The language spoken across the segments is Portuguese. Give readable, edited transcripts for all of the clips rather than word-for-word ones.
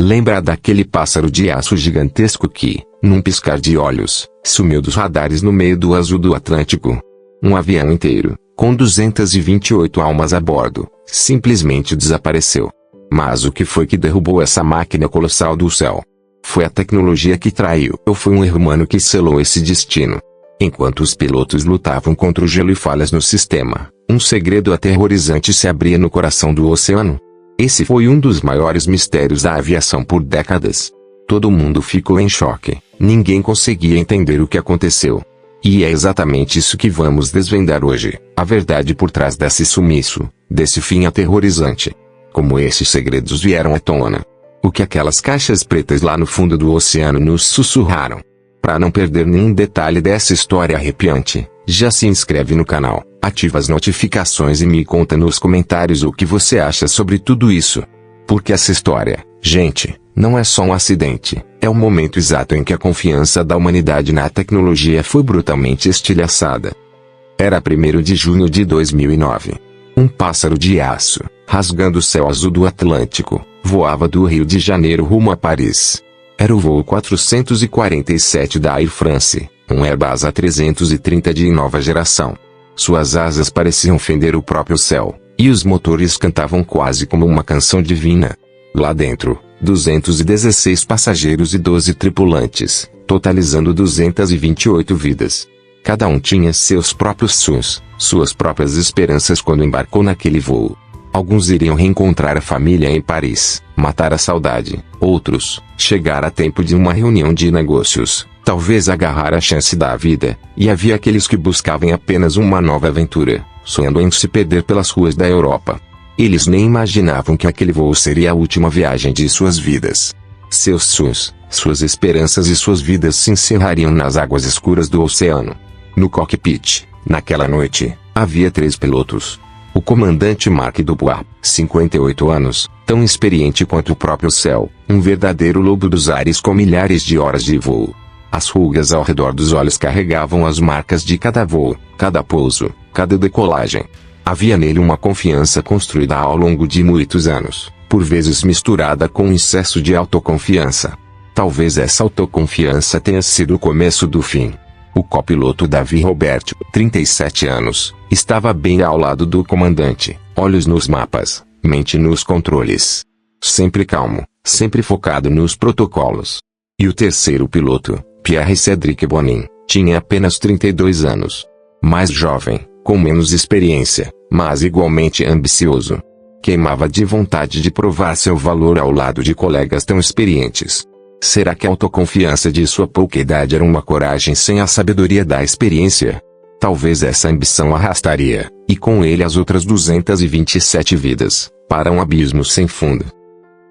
Lembra daquele pássaro de aço gigantesco que, num piscar de olhos, sumiu dos radares no meio do azul do Atlântico? Um avião inteiro, com 228 almas a bordo, simplesmente desapareceu. Mas o que foi que derrubou essa máquina colossal do céu? Foi a tecnologia que traiu, ou foi um erro humano que selou esse destino? Enquanto os pilotos lutavam contra o gelo e falhas no sistema, um segredo aterrorizante se abria no coração do oceano. Esse foi um dos maiores mistérios da aviação por décadas. Todo mundo ficou em choque, ninguém conseguia entender o que aconteceu. E é exatamente isso que vamos desvendar hoje, a verdade por trás desse sumiço, desse fim aterrorizante. Como esses segredos vieram à tona? O que aquelas caixas pretas lá no fundo do oceano nos sussurraram? Para não perder nenhum detalhe dessa história arrepiante, já se inscreve no canal, ativa as notificações e me conta nos comentários o que você acha sobre tudo isso. Porque essa história, gente, não é só um acidente, é o momento exato em que a confiança da humanidade na tecnologia foi brutalmente estilhaçada. Era 1º de junho de 2009. Um pássaro de aço, rasgando o céu azul do Atlântico, voava do Rio de Janeiro rumo a Paris. Era o voo 447 da Air France, um Airbus A330 de nova geração. Suas asas pareciam fender o próprio céu, e os motores cantavam quase como uma canção divina. Lá dentro, 216 passageiros e 12 tripulantes, totalizando 228 vidas. Cada um tinha seus próprios sonhos, suas próprias esperanças quando embarcou naquele voo. Alguns iriam reencontrar a família em Paris, matar a saudade. Outros, chegar a tempo de uma reunião de negócios, talvez agarrar a chance da vida. E havia aqueles que buscavam apenas uma nova aventura, sonhando em se perder pelas ruas da Europa. Eles nem imaginavam que aquele voo seria a última viagem de suas vidas. Seus sonhos, suas esperanças e suas vidas se encerrariam nas águas escuras do oceano. No cockpit, naquela noite, havia 3 pilotos. O comandante Marc Dubois, 58 anos, tão experiente quanto o próprio céu, um verdadeiro lobo dos ares com milhares de horas de voo. As rugas ao redor dos olhos carregavam as marcas de cada voo, cada pouso, cada decolagem. Havia nele uma confiança construída ao longo de muitos anos, por vezes misturada com um excesso de autoconfiança. Talvez essa autoconfiança tenha sido o começo do fim. O copiloto Davi Roberto, 37 anos, estava bem ao lado do comandante, olhos nos mapas, mente nos controles. Sempre calmo, sempre focado nos protocolos. E o terceiro piloto, Pierre-Cédric Bonin, tinha apenas 32 anos. Mais jovem, com menos experiência, mas igualmente ambicioso. Queimava de vontade de provar seu valor ao lado de colegas tão experientes. Será que a autoconfiança de sua pouca idade era uma coragem sem a sabedoria da experiência? Talvez essa ambição arrastaria, e com ele as outras 227 vidas, para um abismo sem fundo.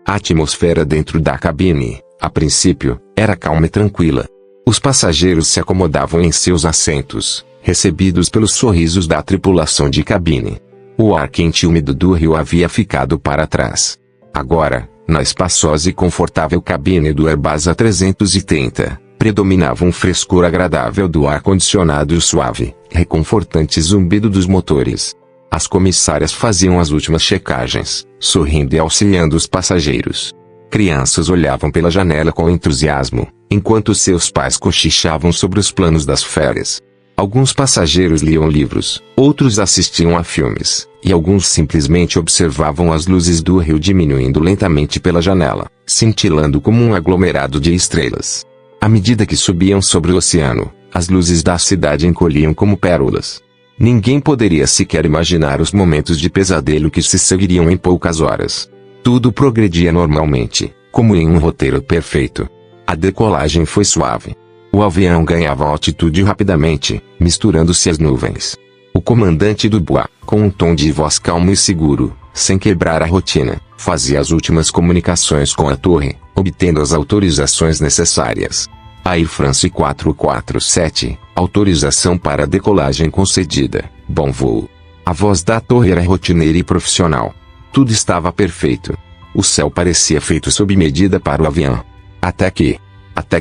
A atmosfera dentro da cabine, a princípio, era calma e tranquila. Os passageiros se acomodavam em seus assentos, recebidos pelos sorrisos da tripulação de cabine. O ar quente e úmido do rio havia ficado para trás. Agora, na espaçosa e confortável cabine do Airbus A330, predominava um frescor agradável do ar-condicionado e o suave, reconfortante zumbido dos motores. As comissárias faziam as últimas checagens, sorrindo e auxiliando os passageiros. Crianças olhavam pela janela com entusiasmo, enquanto seus pais cochichavam sobre os planos das férias. Alguns passageiros liam livros, outros assistiam a filmes, e alguns simplesmente observavam as luzes do rio diminuindo lentamente pela janela, cintilando como um aglomerado de estrelas. À medida que subiam sobre o oceano, as luzes da cidade encolhiam como pérolas. Ninguém poderia sequer imaginar os momentos de pesadelo que se seguiriam em poucas horas. Tudo progredia normalmente, como em um roteiro perfeito. A decolagem foi suave. O avião ganhava altitude rapidamente, misturando-se às nuvens. O comandante Dubois, com um tom de voz calmo e seguro, sem quebrar a rotina, fazia as últimas comunicações com a torre, obtendo as autorizações necessárias. Air France 447, autorização para decolagem concedida, bom voo. A voz da torre era rotineira e profissional. Tudo estava perfeito. O céu parecia feito sob medida para o avião. Até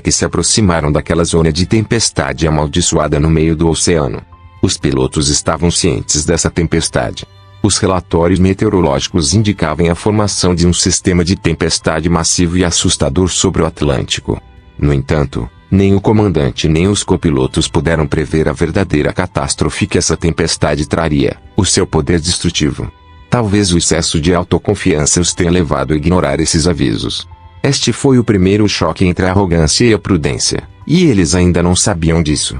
que se aproximaram daquela zona de tempestade amaldiçoada no meio do oceano. Os pilotos estavam cientes dessa tempestade. Os relatórios meteorológicos indicavam a formação de um sistema de tempestade massivo e assustador sobre o Atlântico. No entanto, nem o comandante nem os copilotos puderam prever a verdadeira catástrofe que essa tempestade traria, o seu poder destrutivo. Talvez o excesso de autoconfiança os tenha levado a ignorar esses avisos. Este foi o primeiro choque entre a arrogância e a prudência, e eles ainda não sabiam disso.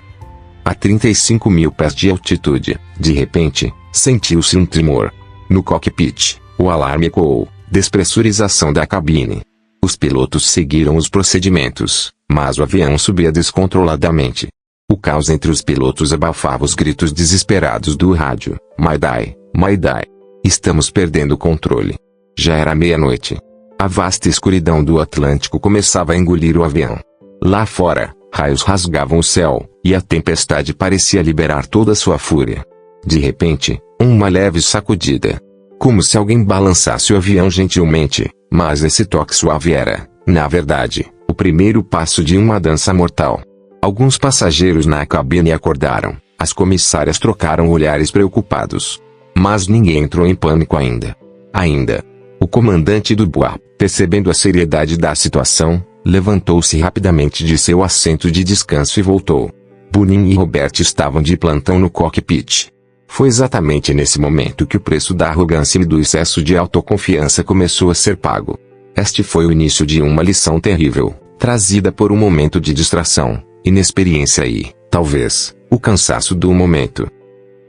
A 35 mil pés de altitude, de repente, sentiu-se um tremor. No cockpit, o alarme ecoou, despressurização da cabine. Os pilotos seguiram os procedimentos, mas o avião subia descontroladamente. O caos entre os pilotos abafava os gritos desesperados do rádio: Mayday, Mayday. Estamos perdendo o controle. Já era meia-noite. A vasta escuridão do Atlântico começava a engolir o avião. Lá fora, raios rasgavam o céu, e a tempestade parecia liberar toda a sua fúria. De repente, uma leve sacudida. Como se alguém balançasse o avião gentilmente, mas esse toque suave era, na verdade, o primeiro passo de uma dança mortal. Alguns passageiros na cabine acordaram, as comissárias trocaram olhares preocupados. Mas ninguém entrou em pânico ainda. O comandante Dubois, percebendo a seriedade da situação, levantou-se rapidamente de seu assento de descanso e voltou. Bonin e Robert estavam de plantão no cockpit. Foi exatamente nesse momento que o preço da arrogância e do excesso de autoconfiança começou a ser pago. Este foi o início de uma lição terrível, trazida por um momento de distração, inexperiência e, talvez, o cansaço do momento.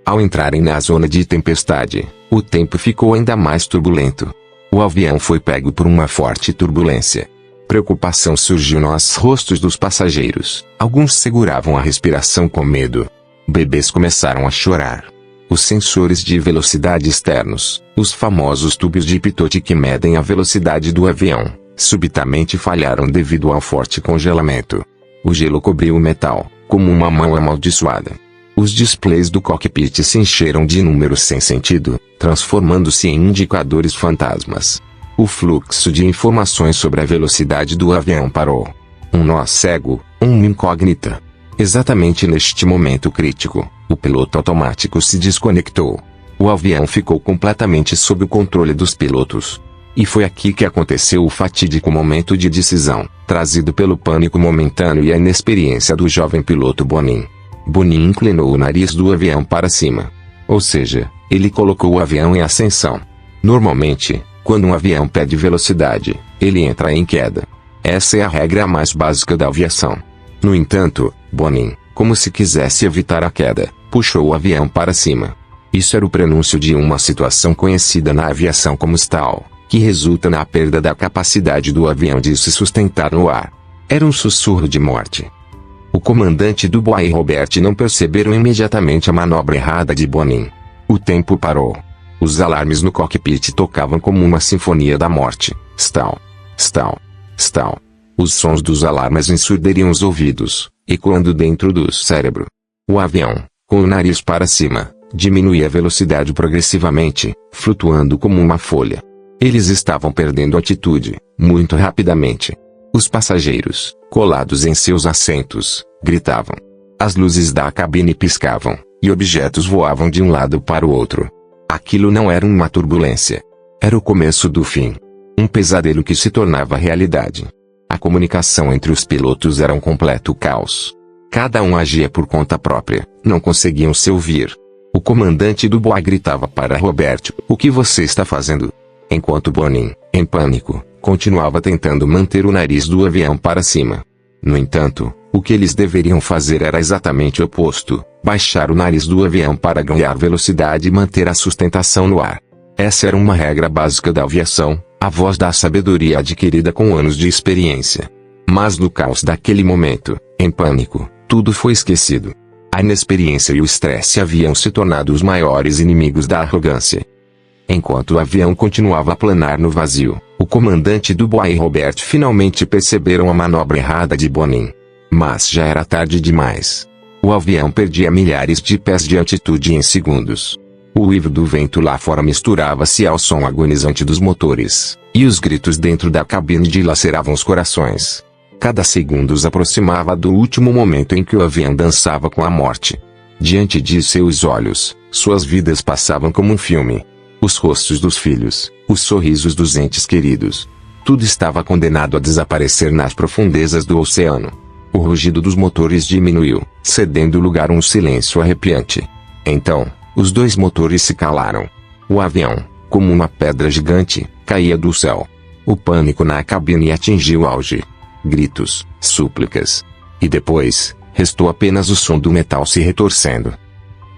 Ao entrarem na zona de tempestade, o tempo ficou ainda mais turbulento. O avião foi pego por uma forte turbulência. Preocupação surgiu nos rostos dos passageiros. Alguns seguravam a respiração com medo. Bebês começaram a chorar. Os sensores de velocidade externos, os famosos tubos de pitot que medem a velocidade do avião, subitamente falharam devido ao forte congelamento. O gelo cobriu o metal, como uma mão amaldiçoada. Os displays do cockpit se encheram de números sem sentido, transformando-se em indicadores fantasmas. O fluxo de informações sobre a velocidade do avião parou. Um nó cego, uma incógnita. Exatamente neste momento crítico, o piloto automático se desconectou. O avião ficou completamente sob o controle dos pilotos. E foi aqui que aconteceu o fatídico momento de decisão, trazido pelo pânico momentâneo e a inexperiência do jovem piloto Bonin. Bonin inclinou o nariz do avião para cima. Ou seja, ele colocou o avião em ascensão. Normalmente, quando um avião perde velocidade, ele entra em queda. Essa é a regra mais básica da aviação. No entanto, Bonin, como se quisesse evitar a queda, puxou o avião para cima. Isso era o prenúncio de uma situação conhecida na aviação como stall, que resulta na perda da capacidade do avião de se sustentar no ar. Era um sussurro de morte. O comandante Dubois e Robert não perceberam imediatamente a manobra errada de Bonin. O tempo parou. Os alarmes no cockpit tocavam como uma sinfonia da morte. Stall. Stall. Stall. Os sons dos alarmes ensurderiam os ouvidos, ecoando dentro do cérebro. O avião, com o nariz para cima, diminuía a velocidade progressivamente, flutuando como uma folha. Eles estavam perdendo altitude, muito rapidamente. Os passageiros, colados em seus assentos, gritavam. As luzes da cabine piscavam, e objetos voavam de um lado para o outro. Aquilo não era uma turbulência. Era o começo do fim. Um pesadelo que se tornava realidade. A comunicação entre os pilotos era um completo caos. Cada um agia por conta própria, não conseguiam se ouvir. O comandante Dubois gritava para Robert: "O que você está fazendo?" Enquanto Bonin, em pânico, continuava tentando manter o nariz do avião para cima. No entanto, o que eles deveriam fazer era exatamente o oposto: baixar o nariz do avião para ganhar velocidade e manter a sustentação no ar. Essa era uma regra básica da aviação, a voz da sabedoria adquirida com anos de experiência. Mas no caos daquele momento, em pânico, tudo foi esquecido. A inexperiência e o estresse haviam se tornado os maiores inimigos da arrogância. Enquanto o avião continuava a planar no vazio, o comandante Dubois e Robert finalmente perceberam a manobra errada de Bonin. Mas já era tarde demais. O avião perdia milhares de pés de altitude em segundos. O uivo do vento lá fora misturava-se ao som agonizante dos motores, e os gritos dentro da cabine dilaceravam os corações. Cada segundo os aproximava do último momento em que o avião dançava com a morte. Diante de seus olhos, suas vidas passavam como um filme. Os rostos dos filhos, os sorrisos dos entes queridos. Tudo estava condenado a desaparecer nas profundezas do oceano. O rugido dos motores diminuiu, cedendo lugar a um silêncio arrepiante. Então, os dois motores se calaram. O avião, como uma pedra gigante, caía do céu. O pânico na cabine atingiu o auge. Gritos, súplicas. E depois, restou apenas o som do metal se retorcendo.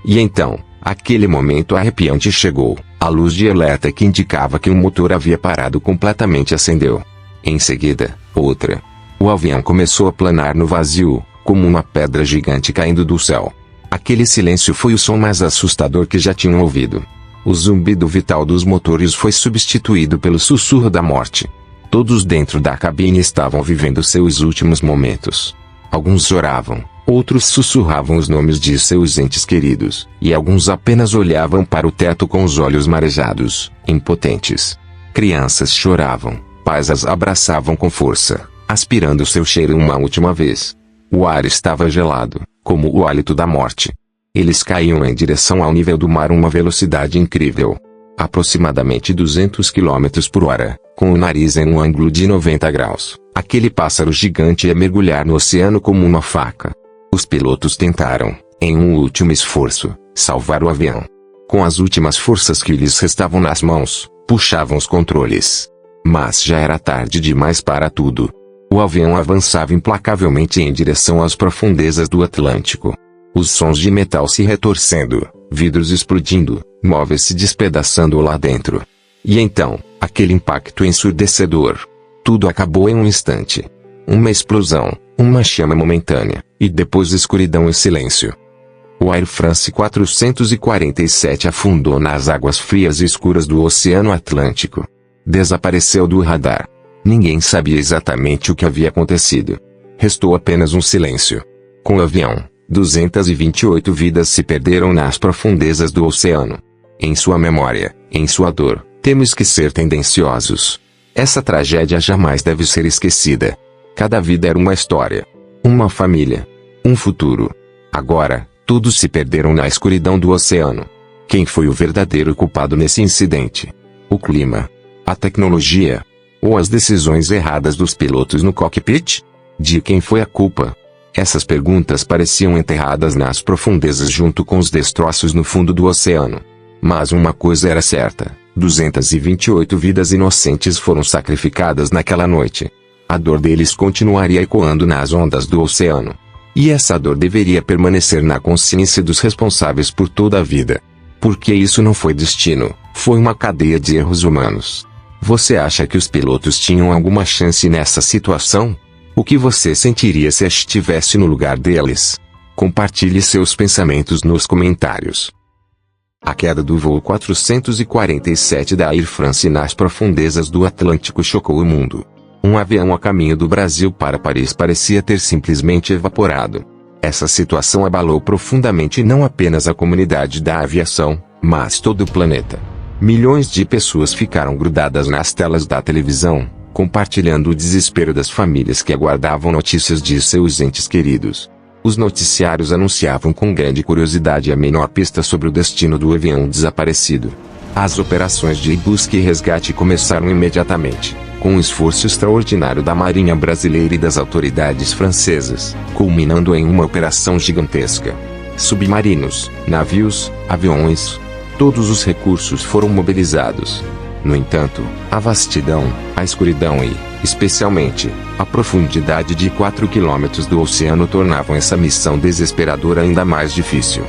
E então, aquele momento arrepiante chegou. A luz de alerta que indicava que o motor havia parado completamente acendeu. Em seguida, outra. O avião começou a planar no vazio, como uma pedra gigante caindo do céu. Aquele silêncio foi o som mais assustador que já tinham ouvido. O zumbido vital dos motores foi substituído pelo sussurro da morte. Todos dentro da cabine estavam vivendo seus últimos momentos. Alguns choravam, outros sussurravam os nomes de seus entes queridos, e alguns apenas olhavam para o teto com os olhos marejados, impotentes. Crianças choravam, pais as abraçavam com força, aspirando seu cheiro uma última vez. O ar estava gelado, como o hálito da morte. Eles caíam em direção ao nível do mar a uma velocidade incrível. Aproximadamente 200 km por hora, com o nariz em um ângulo de 90 graus. Aquele pássaro gigante ia mergulhar no oceano como uma faca. Os pilotos tentaram, em um último esforço, salvar o avião. Com as últimas forças que lhes restavam nas mãos, puxavam os controles. Mas já era tarde demais para tudo. O avião avançava implacavelmente em direção às profundezas do Atlântico. Os sons de metal se retorcendo, vidros explodindo, móveis se despedaçando lá dentro. E então, aquele impacto ensurdecedor. Tudo acabou em um instante. Uma explosão, uma chama momentânea, e depois escuridão e silêncio. O Air France 447 afundou nas águas frias e escuras do Oceano Atlântico. Desapareceu do radar. Ninguém sabia exatamente o que havia acontecido. Restou apenas um silêncio. Com o avião, 228 vidas se perderam nas profundezas do oceano. Em sua memória, em sua dor, temos que ser tendenciosos. Essa tragédia jamais deve ser esquecida. Cada vida era uma história. Uma família. Um futuro. Agora, todos se perderam na escuridão do oceano. Quem foi o verdadeiro culpado nesse incidente? O clima? A tecnologia? Ou as decisões erradas dos pilotos no cockpit? De quem foi a culpa? Essas perguntas pareciam enterradas nas profundezas junto com os destroços no fundo do oceano. Mas uma coisa era certa: 228 vidas inocentes foram sacrificadas naquela noite. A dor deles continuaria ecoando nas ondas do oceano. E essa dor deveria permanecer na consciência dos responsáveis por toda a vida. Porque isso não foi destino, foi uma cadeia de erros humanos. Você acha que os pilotos tinham alguma chance nessa situação? O que você sentiria se estivesse no lugar deles? Compartilhe seus pensamentos nos comentários. A queda do voo 447 da Air France nas profundezas do Atlântico chocou o mundo. Um avião a caminho do Brasil para Paris parecia ter simplesmente evaporado. Essa situação abalou profundamente não apenas a comunidade da aviação, mas todo o planeta. Milhões de pessoas ficaram grudadas nas telas da televisão, compartilhando o desespero das famílias que aguardavam notícias de seus entes queridos. Os noticiários anunciavam com grande curiosidade a menor pista sobre o destino do avião desaparecido. As operações de busca e resgate começaram imediatamente, com um esforço extraordinário da Marinha Brasileira e das autoridades francesas, culminando em uma operação gigantesca. Submarinos, navios, aviões, todos os recursos foram mobilizados. No entanto, a vastidão, a escuridão e, especialmente, a profundidade de 4 quilômetros do oceano tornavam essa missão desesperadora ainda mais difícil.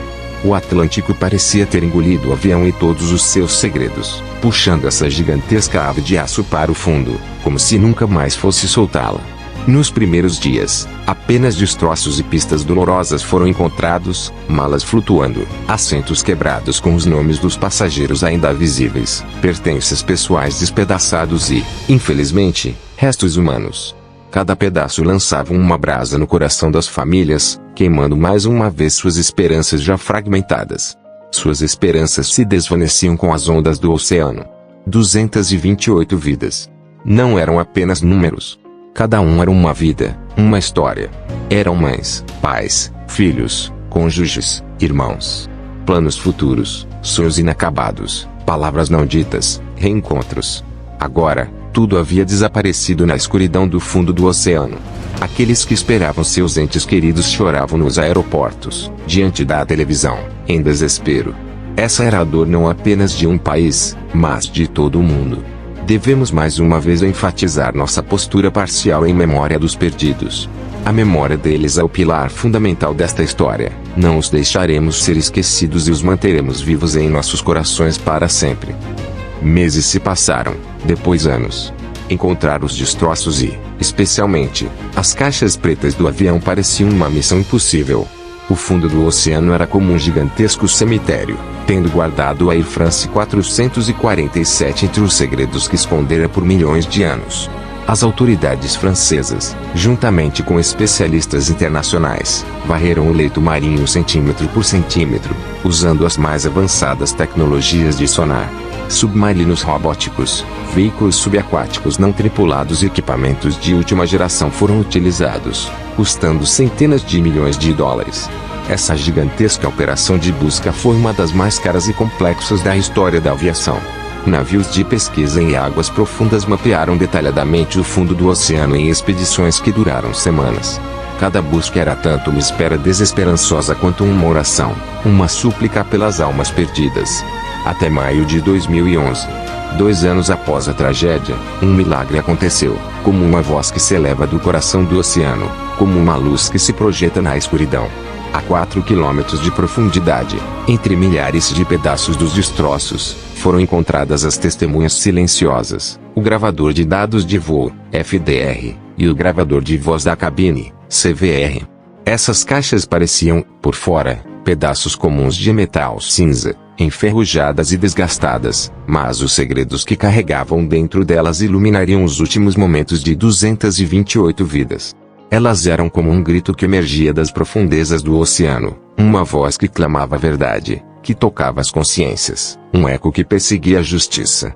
O Atlântico parecia ter engolido o avião e todos os seus segredos, puxando essa gigantesca ave de aço para o fundo, como se nunca mais fosse soltá-la. Nos primeiros dias, apenas destroços e pistas dolorosas foram encontrados, malas flutuando, assentos quebrados com os nomes dos passageiros ainda visíveis, pertences pessoais despedaçados e, infelizmente, restos humanos. Cada pedaço lançava uma brasa no coração das famílias, queimando mais uma vez suas esperanças já fragmentadas. Suas esperanças se desvaneciam com as ondas do oceano. 228 vidas. Não eram apenas números. Cada um era uma vida, uma história. Eram mães, pais, filhos, cônjuges, irmãos. Planos futuros, sonhos inacabados, palavras não ditas, reencontros. Agora, tudo havia desaparecido na escuridão do fundo do oceano. Aqueles que esperavam seus entes queridos choravam nos aeroportos, diante da televisão, em desespero. Essa era a dor não apenas de um país, mas de todo o mundo. Devemos mais uma vez enfatizar nossa postura parcial em memória dos perdidos. A memória deles é o pilar fundamental desta história. Não os deixaremos ser esquecidos e os manteremos vivos em nossos corações para sempre. Meses se passaram, depois anos. Encontrar os destroços e, especialmente, as caixas pretas do avião pareciam uma missão impossível. O fundo do oceano era como um gigantesco cemitério, tendo guardado a Air France 447 entre os segredos que escondera por milhões de anos. As autoridades francesas, juntamente com especialistas internacionais, varreram o leito marinho centímetro por centímetro, usando as mais avançadas tecnologias de sonar, submarinos robóticos, veículos subaquáticos não tripulados e equipamentos de última geração foram utilizados, custando centenas de milhões de dólares. Essa gigantesca operação de busca foi uma das mais caras e complexas da história da aviação. Navios de pesquisa em águas profundas mapearam detalhadamente o fundo do oceano em expedições que duraram semanas. Cada busca era tanto uma espera desesperançosa quanto uma oração, uma súplica pelas almas perdidas. Até maio de 2011. 2 anos após a tragédia, um milagre aconteceu, como uma voz que se eleva do coração do oceano, como uma luz que se projeta na escuridão. A 4 quilômetros de profundidade, entre milhares de pedaços dos destroços, foram encontradas as testemunhas silenciosas, o gravador de dados de voo, FDR, e o gravador de voz da cabine, CVR. Essas caixas pareciam, por fora, pedaços comuns de metal cinza, enferrujadas e desgastadas, mas os segredos que carregavam dentro delas iluminariam os últimos momentos de 228 vidas. Elas eram como um grito que emergia das profundezas do oceano, uma voz que clamava a verdade, que tocava as consciências, um eco que perseguia a justiça.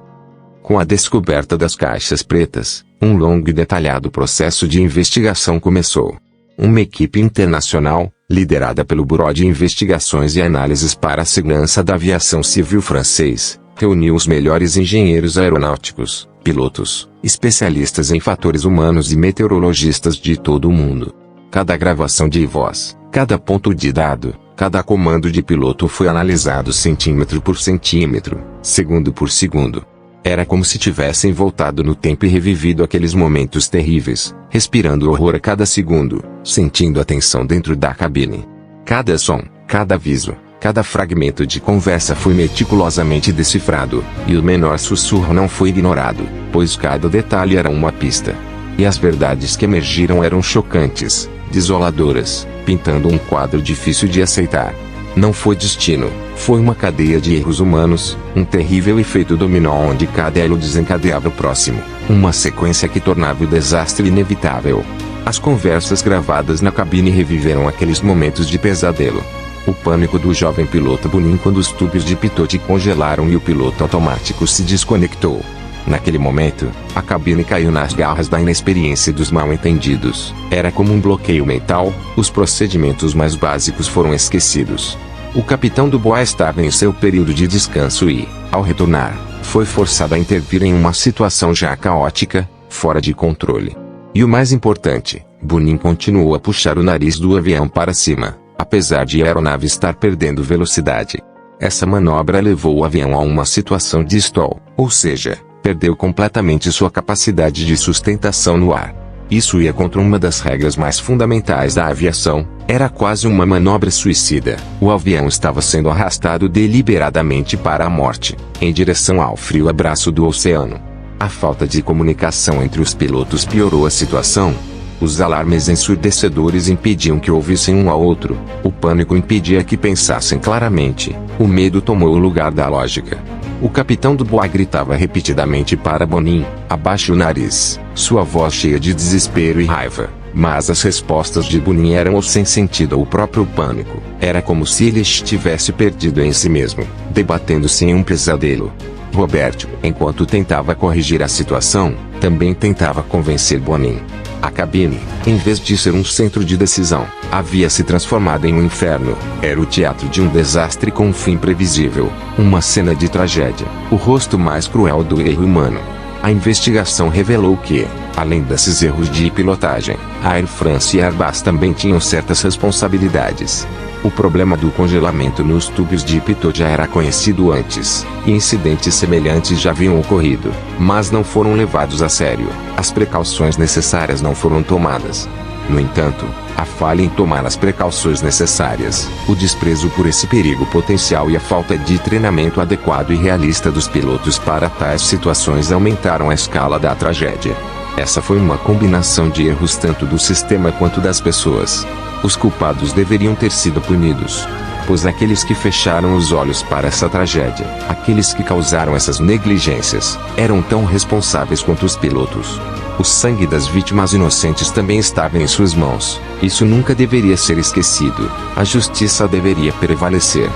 Com a descoberta das caixas pretas, um longo e detalhado processo de investigação começou. Uma equipe internacional, liderada pelo Bureau de Investigações e Análises para a Segurança da Aviação Civil francês, reuniu os melhores engenheiros aeronáuticos, pilotos, especialistas em fatores humanos e meteorologistas de todo o mundo. Cada gravação de voz, cada ponto de dado, cada comando de piloto foi analisado centímetro por centímetro, segundo por segundo. Era como se tivessem voltado no tempo e revivido aqueles momentos terríveis, respirando horror a cada segundo, sentindo a tensão dentro da cabine. Cada som, cada aviso, cada fragmento de conversa foi meticulosamente decifrado, e o menor sussurro não foi ignorado, pois cada detalhe era uma pista. E as verdades que emergiram eram chocantes, desoladoras, pintando um quadro difícil de aceitar. Não foi destino, foi uma cadeia de erros humanos, um terrível efeito dominó onde cada elo desencadeava o próximo, uma sequência que tornava o desastre inevitável. As conversas gravadas na cabine reviveram aqueles momentos de pesadelo. O pânico do jovem piloto Bonin quando os tubos de pitot congelaram e o piloto automático se desconectou. Naquele momento, a cabine caiu nas garras da inexperiência e dos mal-entendidos. Era como um bloqueio mental, os procedimentos mais básicos foram esquecidos. O capitão Dubois estava em seu período de descanso e, ao retornar, foi forçado a intervir em uma situação já caótica, fora de controle. E o mais importante, Bonin continuou a puxar o nariz do avião para cima, apesar de a aeronave estar perdendo velocidade. Essa manobra levou o avião a uma situação de stall, ou seja, perdeu completamente sua capacidade de sustentação no ar. Isso ia contra uma das regras mais fundamentais da aviação, era quase uma manobra suicida. O avião estava sendo arrastado deliberadamente para a morte, em direção ao frio abraço do oceano. A falta de comunicação entre os pilotos piorou a situação. Os alarmes ensurdecedores impediam que ouvissem um ao outro, o pânico impedia que pensassem claramente, o medo tomou o lugar da lógica. O capitão Dubois gritava repetidamente para Bonin, abaixe o nariz, sua voz cheia de desespero e raiva, mas as respostas de Bonin eram ou sem sentido ou o próprio pânico. Era como se ele estivesse perdido em si mesmo, debatendo-se em um pesadelo. Roberto, enquanto tentava corrigir a situação, também tentava convencer Bonin. A cabine, em vez de ser um centro de decisão, havia se transformado em um inferno. Era o teatro de um desastre com um fim previsível, uma cena de tragédia, o rosto mais cruel do erro humano. A investigação revelou que, além desses erros de pilotagem, a Air France e a Airbus também tinham certas responsabilidades. O problema do congelamento nos tubos de pitot já era conhecido antes, e incidentes semelhantes já haviam ocorrido, mas não foram levados a sério. As precauções necessárias não foram tomadas. No entanto, a falha em tomar as precauções necessárias, o desprezo por esse perigo potencial e a falta de treinamento adequado e realista dos pilotos para tais situações aumentaram a escala da tragédia. Essa foi uma combinação de erros tanto do sistema quanto das pessoas. Os culpados deveriam ter sido punidos, pois aqueles que fecharam os olhos para essa tragédia, aqueles que causaram essas negligências, eram tão responsáveis quanto os pilotos. O sangue das vítimas inocentes também estava em suas mãos. Isso nunca deveria ser esquecido. A justiça deveria prevalecer.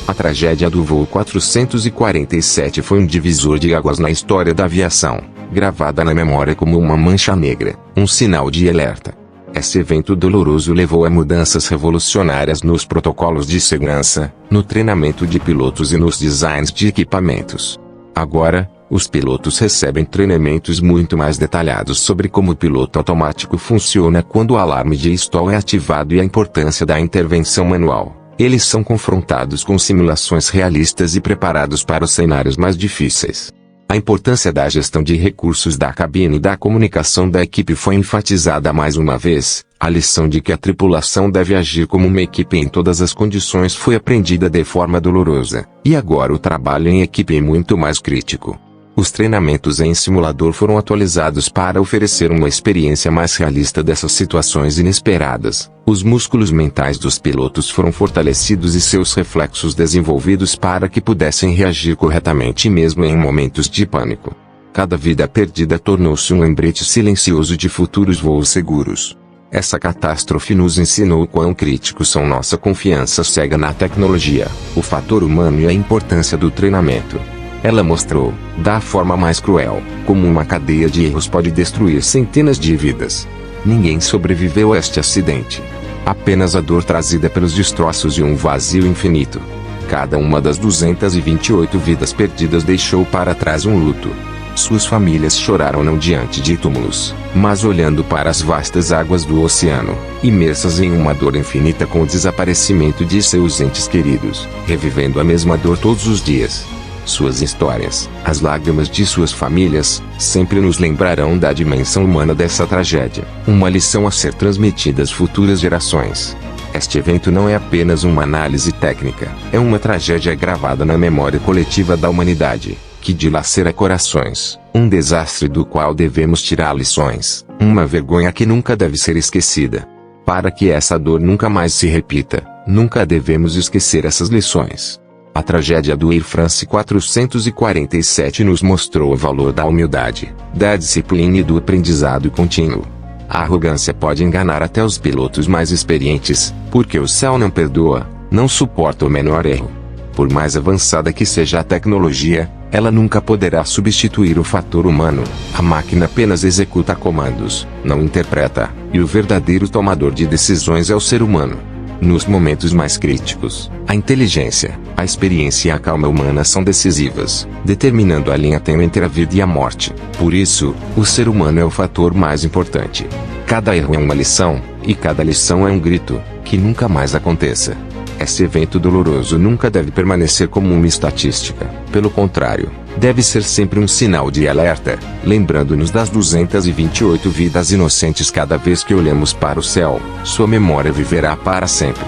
A tragédia do voo 447 foi um divisor de águas na história da aviação, gravada na memória como uma mancha negra, um sinal de alerta. Esse evento doloroso levou a mudanças revolucionárias nos protocolos de segurança, no treinamento de pilotos e nos designs de equipamentos. Agora, os pilotos recebem treinamentos muito mais detalhados sobre como o piloto automático funciona quando o alarme de stall é ativado e a importância da intervenção manual. Eles são confrontados com simulações realistas e preparados para os cenários mais difíceis. A importância da gestão de recursos da cabine e da comunicação da equipe foi enfatizada mais uma vez. A lição de que a tripulação deve agir como uma equipe em todas as condições foi aprendida de forma dolorosa, e agora o trabalho em equipe é muito mais crítico. Os treinamentos em simulador foram atualizados para oferecer uma experiência mais realista dessas situações inesperadas. Os músculos mentais dos pilotos foram fortalecidos e seus reflexos desenvolvidos para que pudessem reagir corretamente mesmo em momentos de pânico. Cada vida perdida tornou-se um lembrete silencioso de futuros voos seguros. Essa catástrofe nos ensinou quão críticos são nossa confiança cega na tecnologia, o fator humano e a importância do treinamento. Ela mostrou, da forma mais cruel, como uma cadeia de erros pode destruir centenas de vidas. Ninguém sobreviveu a este acidente. Apenas a dor trazida pelos destroços e um vazio infinito. Cada uma das 228 vidas perdidas deixou para trás um luto. Suas famílias choraram não diante de túmulos, mas olhando para as vastas águas do oceano, imersas em uma dor infinita com o desaparecimento de seus entes queridos, revivendo a mesma dor todos os dias. Suas histórias, as lágrimas de suas famílias, sempre nos lembrarão da dimensão humana dessa tragédia, uma lição a ser transmitida às futuras gerações. Este evento não é apenas uma análise técnica, é uma tragédia gravada na memória coletiva da humanidade, que dilacera corações, um desastre do qual devemos tirar lições, uma vergonha que nunca deve ser esquecida. Para que essa dor nunca mais se repita, nunca devemos esquecer essas lições. A tragédia do Air France 447 nos mostrou o valor da humildade, da disciplina e do aprendizado contínuo. A arrogância pode enganar até os pilotos mais experientes, porque o céu não perdoa, não suporta o menor erro. Por mais avançada que seja a tecnologia, ela nunca poderá substituir o fator humano. A máquina apenas executa comandos, não interpreta, e o verdadeiro tomador de decisões é o ser humano. Nos momentos mais críticos, a inteligência, a experiência e a calma humana são decisivas, determinando a linha tênue entre a vida e a morte. Por isso, o ser humano é o fator mais importante. Cada erro é uma lição, e cada lição é um grito, que nunca mais aconteça. Esse evento doloroso nunca deve permanecer como uma estatística. Pelo contrário, deve ser sempre um sinal de alerta, lembrando-nos das 228 vidas inocentes cada vez que olhamos para o céu. Sua memória viverá para sempre.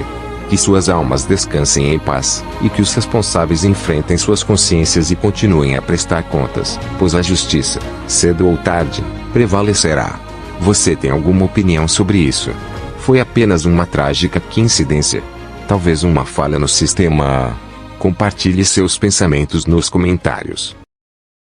Que suas almas descansem em paz, e que os responsáveis enfrentem suas consciências e continuem a prestar contas, pois a justiça, cedo ou tarde, prevalecerá. Você tem alguma opinião sobre isso? Foi apenas uma trágica coincidência? Talvez uma falha no sistema? Compartilhe seus pensamentos nos comentários.